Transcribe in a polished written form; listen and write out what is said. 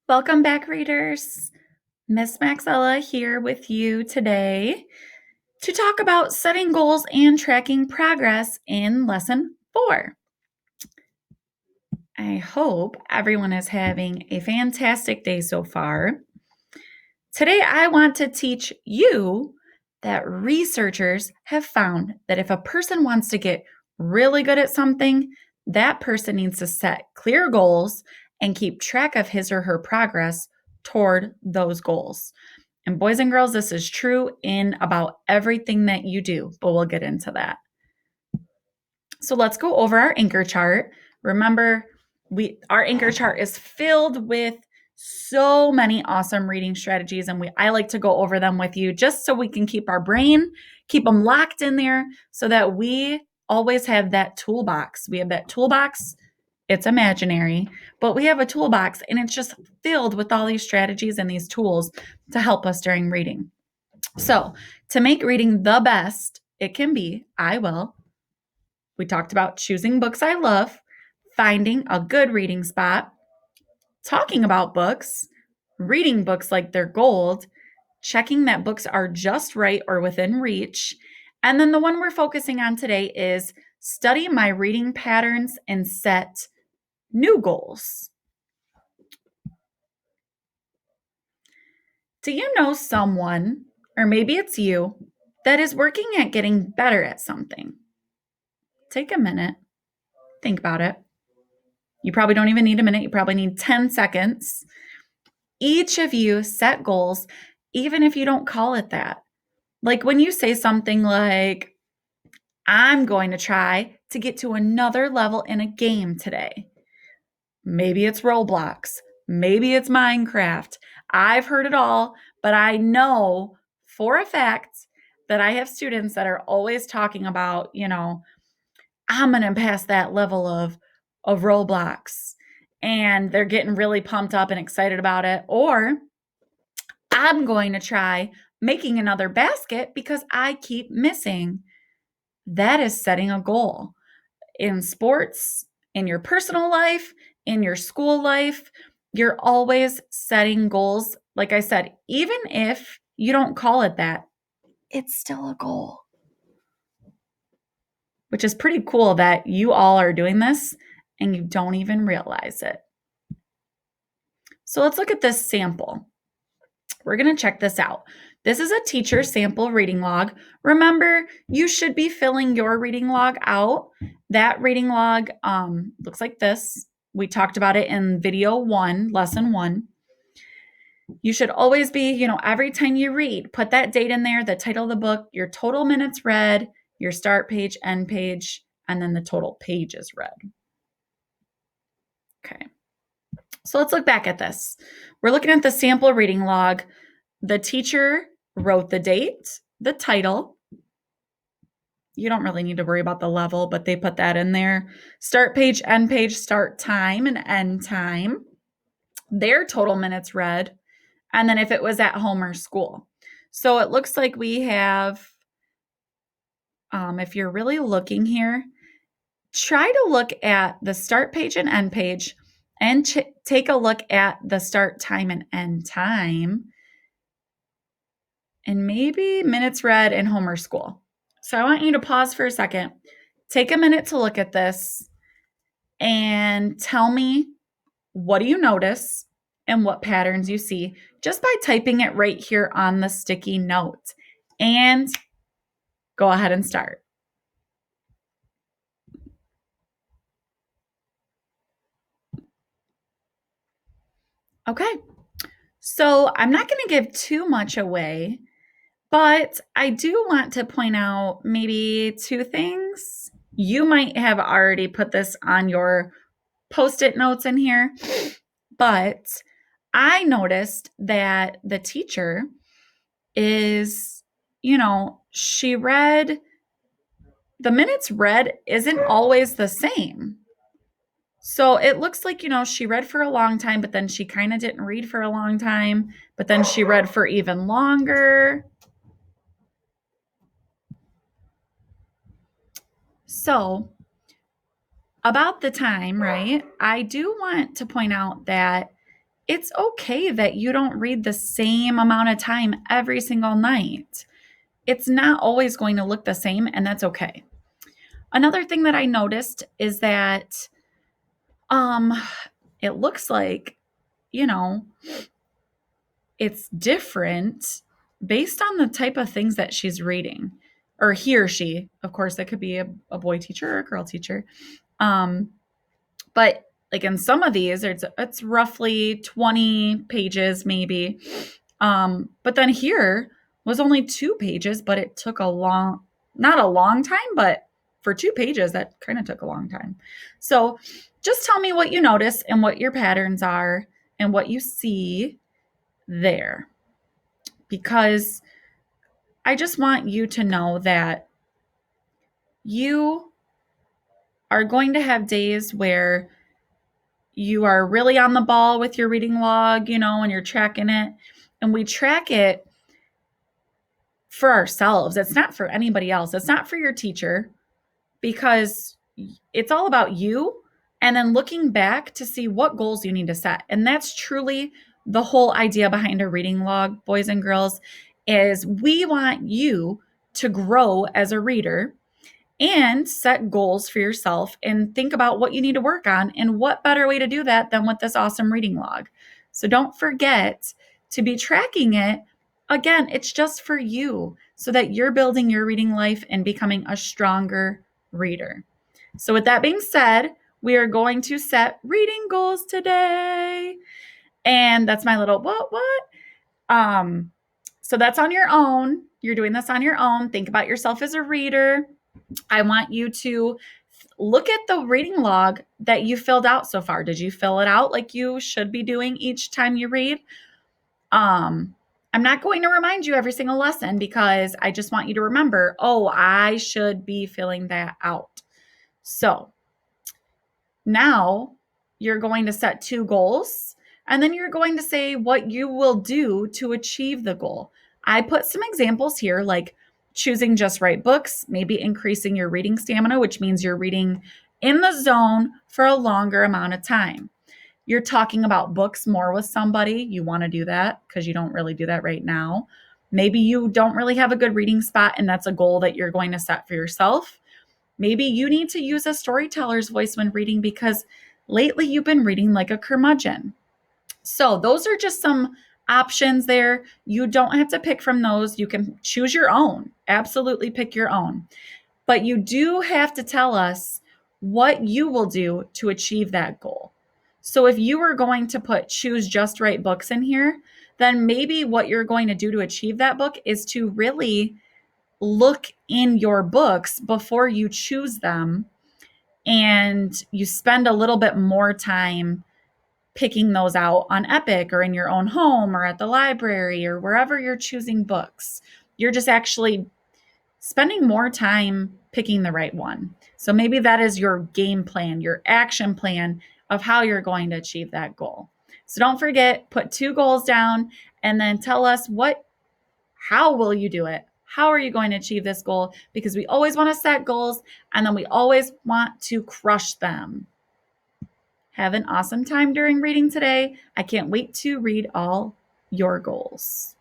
Welcome back, readers. Miss Maxella here with you today to talk about setting goals and tracking progress in Lesson 4. I hope everyone is having a fantastic day so far. Today, I want to teach you that researchers have found that if a person wants to get really good at something, that person needs to set clear goals and keep track of his or her progress toward those goals. And boys and girls, this is true in about everything that you do, but we'll get into that. So let's go over our anchor chart. Remember, our anchor chart is filled with so many awesome reading strategies, and I like to go over them with you just so we can keep our brain, keep them locked in there so that we always have that toolbox. We have that toolbox. It's imaginary, but we have a toolbox and it's just filled with all these strategies and these tools to help us during reading. So, to make reading the best it can be, we talked about choosing books I love, finding a good reading spot, talking about books, reading books like they're gold, checking that books are just right or within reach. And then the one we're focusing on today is study my reading patterns and set new goals. Do you know someone, or maybe it's you, that is working at getting better at something? Take a minute, think about it. You probably don't even need a minute, you probably need 10 seconds. Each of you set goals, even if you don't call it that. Like when you say something like, I'm going to try to get to another level in a game today. Maybe it's Roblox. Maybe it's Minecraft. I've heard it all, but I know for a fact that I have students that are always talking about, I'm going to pass that level of Roblox. And they're getting really pumped up and excited about it. Or I'm going to try making another basket because I keep missing. That is setting a goal in sports, in your personal life, in your school life. You're always setting goals. Like I said, even if you don't call it that, it's still a goal. Which is pretty cool that you all are doing this and you don't even realize it. So let's look at this sample. We're going to check this out. This is a teacher sample reading log. Remember, you should be filling your reading log out. That reading log looks like this. We talked about it in video 1, lesson 1. You should always be, every time you read, put that date in there, the title of the book, your total minutes read, your start page, end page, and then the total pages read. Okay. So let's look back at this. We're looking at the sample reading log. The teacher wrote the date, the title. You don't really need to worry about the level, but they put that in there. Start page, end page, start time and end time. Their total minutes read. And then if it was at home or school. So it looks like we have, if you're really looking here, try to look at the start page and end page and take a look at the start time and end time. And maybe minutes read in home or school. So I want you to pause for a second, take a minute to look at this, and tell me, what do you notice and what patterns you see just by typing it right here on the sticky note. And go ahead and start. Okay, so I'm not going to give too much away, but I do want to point out maybe 2 things. You might have already put this on your Post-it notes in here, but I noticed that the teacher is, she read, the minutes read isn't always the same. So it looks like, she read for a long time, but then she kind of didn't read for a long time, but then she read for even longer. So about the time, right? I do want to point out that it's okay that you don't read the same amount of time every single night. It's not always going to look the same, and that's okay. Another thing that I noticed is that um it looks like, you know, it's different based on the type of things that she's reading, or he or she. Of course, that could be a boy teacher or a girl teacher. Um, but like in some of these, it's roughly 20 pages, maybe. But then here was only 2 pages, but it took not a long time, but for 2 pages, that kind of took a long time. So just tell me what you notice and what your patterns are and what you see there, because I just want you to know that you are going to have days where you are really on the ball with your reading log, and you're tracking it. And we track it for ourselves. It's not for anybody else. It's not for your teacher, because it's all about you. And then looking back to see what goals you need to set. And that's truly the whole idea behind a reading log, boys and girls, is we want you to grow as a reader and set goals for yourself and think about what you need to work on. And what better way to do that than with this awesome reading log? So don't forget to be tracking it. Again, it's just for you so that you're building your reading life and becoming a stronger reader. So with that being said, we are going to set reading goals today. And that's my little what? So that's on your own. You're doing this on your own. Think about yourself as a reader. I want you to look at the reading log that you filled out so far. Did you fill it out like you should be doing each time you read? I'm not going to remind you every single lesson, because I just want you to remember, I should be filling that out. So now you're going to set 2 goals, and then you're going to say what you will do to achieve the goal. I put some examples here, like choosing just right books, maybe increasing your reading stamina, which means you're reading in the zone for a longer amount of time. You're talking about books more with somebody. You want to do that because you don't really do that right now. Maybe you don't really have a good reading spot, and that's a goal that you're going to set for yourself. Maybe you need to use a storyteller's voice when reading, because lately you've been reading like a curmudgeon. So those are just some options there. You don't have to pick from those. You can choose your own. Absolutely pick your own. But you do have to tell us what you will do to achieve that goal. So if you were going to put choose just right books in here, then maybe what you're going to do to achieve that book is to really look in your books before you choose them, and you spend a little bit more time picking those out on Epic or in your own home or at the library or wherever you're choosing books. You're just actually spending more time picking the right one. So maybe that is your game plan, your action plan of how you're going to achieve that goal. So don't forget, put 2 goals down and then tell us how will you do it? How are you going to achieve this goal? Because we always want to set goals, and then we always want to crush them. Have an awesome time during reading today. I can't wait to read all your goals.